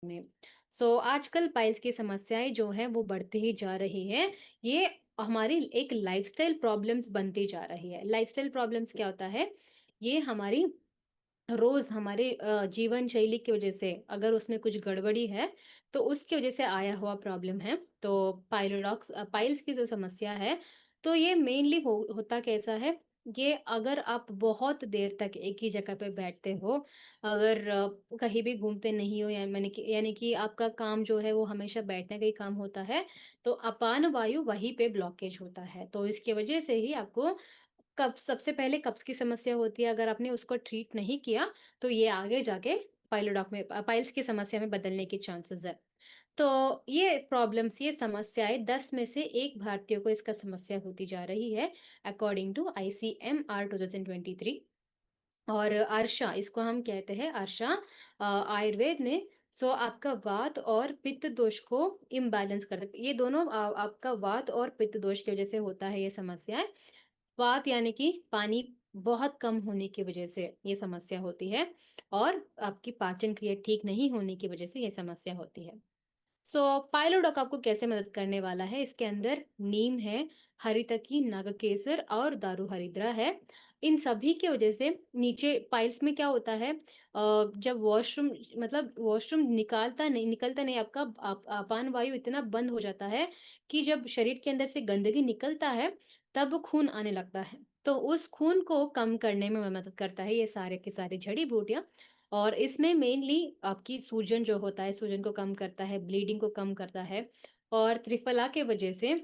में। आजकल पाइल्स की समस्याएँ जो हैं वो बढ़ती ही जा रही हैं। ये हमारी एक लाइफ़स्टाइल प्रॉब्लम्स बनती जा रही है। लाइफ़स्टाइल प्रॉब्लम्स क्या होता है? ये हमारी रोज़ हमारे जीवन शैली की वज़ह से अगर उसमें कुछ गड़बड़ी है, तो उसकी वज़ह से आया हुआ प्रॉब्लम है। तो पाइल्स की जो समस्या है, तो ये मेनली होता कैसा है, ये अगर आप बहुत देर तक एक ही जगह पे बैठते हो, अगर कहीं भी घूमते नहीं हो यानी कि आपका काम जो है वो हमेशा बैठने का ही काम होता है, तो अपान वायु वहीं पे ब्लॉकेज होता है। तो इसकी वज़ह से ही आपको कब्ज़ सबसे पहले कब्ज़ की समस्या होती है, अगर आपने उसको ट्रीट नहीं किया, तो ये आगे जाके पाइल्स की समस्या में बदलने के चांसेज़ है। तो ये समस्याएँ 10 में से 1 भारतीयों को इसका समस्या होती जा रही है, अकॉर्डिंग टू आईसीएमआर 2023। और अर्शा, इसको हम कहते हैं अर्शा आयुर्वेद ने आपका वात और पित्त दोष को इम्बैलेंस कर देती है। ये दोनों आपका वात और पित्त दोष की वज़ह से होता है ये समस्याएँ। वात यानी कि पानी बहुत कम होने की वजह से ये समस्या होती है और आपकी पाचन क्रिया ठीक नहीं होने की वजह से ये समस्या होती है। पाइलोडॉक आपको कैसे मदद करने वाला है? इसके अंदर नीम है, हरितकी, नागकेसर और दारू हरिद्रा है। इन सभी की वजह से नीचे पाइल्स में क्या होता है, जब वॉशरूम निकलता नहीं आपका अपान वायु इतना बंद हो जाता है कि जब शरीर के अंदर से गंदगी निकलता है, तब खून आने लगता है। तो उस खून को कम करने में मदद करता है ये सारे के सारे जड़ी-बूटियाँ। और इसमें मेनली आपकी सूजन जो होता है, सूजन को कम करता है, ब्लीडिंग को कम करता है और त्रिफला के वजह से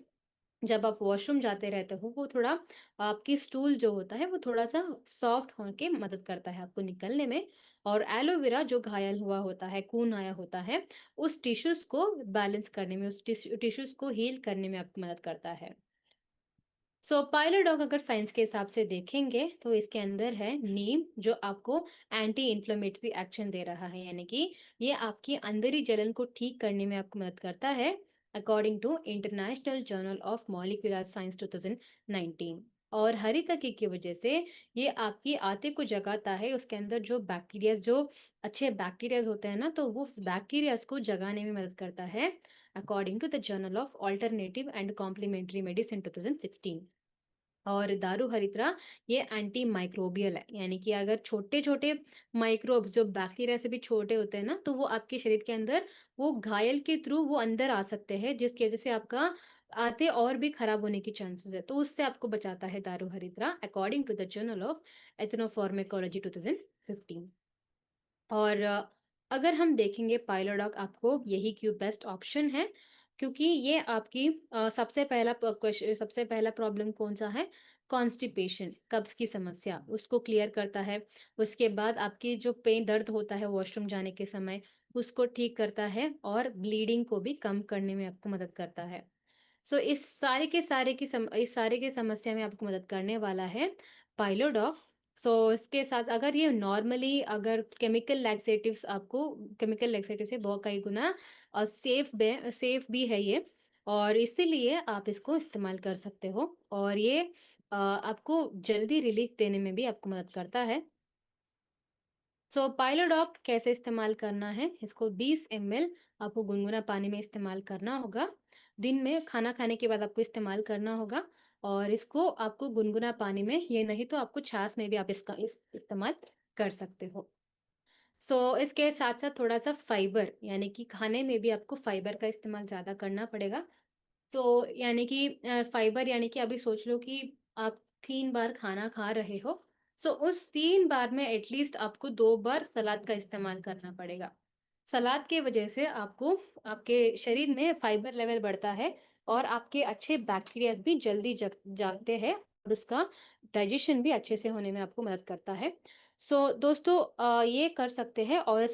जब आप वॉशरूम जाते रहते हो, वो थोड़ा आपकी स्टूल जो होता है, वो थोड़ा-सा सॉफ्ट होके मदद करता है आपको निकलने में। और एलोवेरा जो घायल हुआ होता है, खून आया होता है, उस टिश्यूज़ को बैलेंस करने में, उस टिश्यूज़ को हील करने में आपकी मदद करता है। पाइलोडॉग अगर साइंस के हिसाब से देखेंगे तो इसके अंदर है नीम जो आपको एंटी इन्फ्लेमेटरी एक्शन दे रहा है, यानी कि ये आपकी अंदरी जलन को ठीक करने में आपको मदद करता है, according to International Journal of Molecular Science 2019। और हरितकी की वजह से ये आपकी आते को जगाता है, उसके अंदर जो अच्छे बैक्टीरियाज होते हैं ना, तो वो उस बैक्टीरियाज को जगाने में मदद करता है, according to the journal of Alternative and Complementary Medicine 2016। और दारू हरिद्रा ये एंटी माइक्रोबियल है, यानी कि अगर छोटे-छोटे माइक्रोब्स जो बैक्टीरिया से भी छोटे होते हैं ना, तो वो आपके शरीर के अंदर वो घायल के थ्रू वो अंदर आ सकते हैं, जिसकी वजह से आपका आते और भी खराब होने की चांसेस है। तो उससे आपको बचाता है दारू हरिद्रा, according to the journal of ethnopharmacology 2015। और अगर हम देखेंगे पाइलोडॉक आपको यही क्यों बेस्ट ऑप्शन है, क्योंकि ये आपकी सबसे पहला प्रॉब्लम कौन-सा है? कॉन्स्टिपेशन, कब्ज़ की समस्या, उसको क्लियर करता है। उसके बाद आपकी जो दर्द होता है वॉशरूम जाने के समय, उसको ठीक करता है और ब्लीडिंग को भी कम करने में आपको मदद करता है। इस सारे की समस्या में आपको मदद करने वाला है पाइलोडॉक। इसके साथ अगर ये नॉर्मली अगर केमिकल लैक्सेटिव से बहुत कई गुना सेफ भी है ये, और इसीलिए आप इसको इस्तेमाल कर सकते हो और ये आपको जल्दी रिलीफ देने में भी आपको मदद करता है। पाइलोडॉक कैसे इस्तेमाल करना है? इसको 20 एमएल आपको गुनगुना पानी में इस्तेमाल करना होगा। दिन में खाना खाने के बाद आपको इस्तेमाल करना होगा और इसको आपको गुनगुना पानी में, ये नहीं तो आपको छाछ में भी आप इसका इस्तेमाल कर सकते हो। इसके साथ-साथ थोड़ा-सा फाइबर, यानी कि खाने में भी आपको फाइबर का इस्तेमाल ज़्यादा करना पड़ेगा। यानी कि फाइबर यानी कि अभी सोच लो कि आप 3 बार खाना खा रहे हो, उस 3 बार में एटलीस्ट आपको 2 बार सलाद का इस्तेमाल करना पड़ेगा। सलाद के वजह से आपको आपके शरीर में फाइबर लेवल बढ़ता है और आपके अच्छे बैक्टीरियाज़ भी जल्दी जागते हैं और उसका डाइजेशन भी अच्छे से होने में आपको मदद करता है। दोस्तों ये कर सकते हैं और